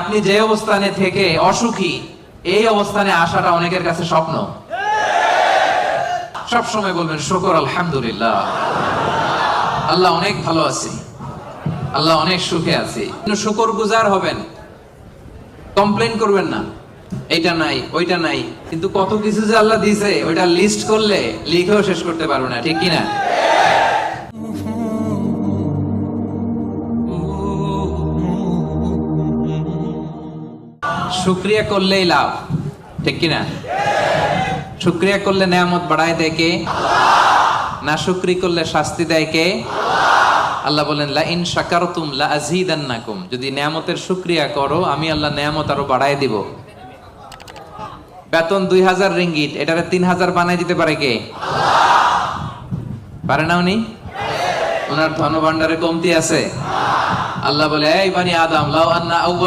আপনি যে অবস্থানে থেকে অসুখী, এই অবস্থানে আসাটা অনেকের কাছে স্বপ্ন। সব সময় বলবেন শুকর আলহামদুলিল্লাহ, আল্লাহ অনেক ভালো আছি, আল্লাহ অনেক সুখে আছি। শুকর গুজার হবেন, কমপ্লেন করবেন না এইটা নাই ওইটা নাই। কিন্তু কত কিছু যে আল্লাহ দিয়েছে ওইটা লিস্ট করলে লিখেও শেষ করতে পারবো না, ঠিক কিনা? শুকরিয়া করলেই লাভ, ঠিক কিনা? শুকরিয়া করলে নেয়ামত বাড়ায় দেয় কে? না শুকরি করলে শাস্তি দেয় কে? আল্লাহ বলেন লা ইন শাকারতুম লা আযীদান্নাকুম, যদি নেয়ামতের শুকরিয়া করো আমি আল্লাহ নেয়ামত আরো বাড়ায় দিব। বেতন 2000 রিঙ্গিট, এটারে 3000 বানায় দিতে পারে কে? পারে না উনি? ওনার ধনভাণ্ডারে কমতি আছে? আল্লাহ বলে এই বানি আদম লাউ আন্না আউয়াল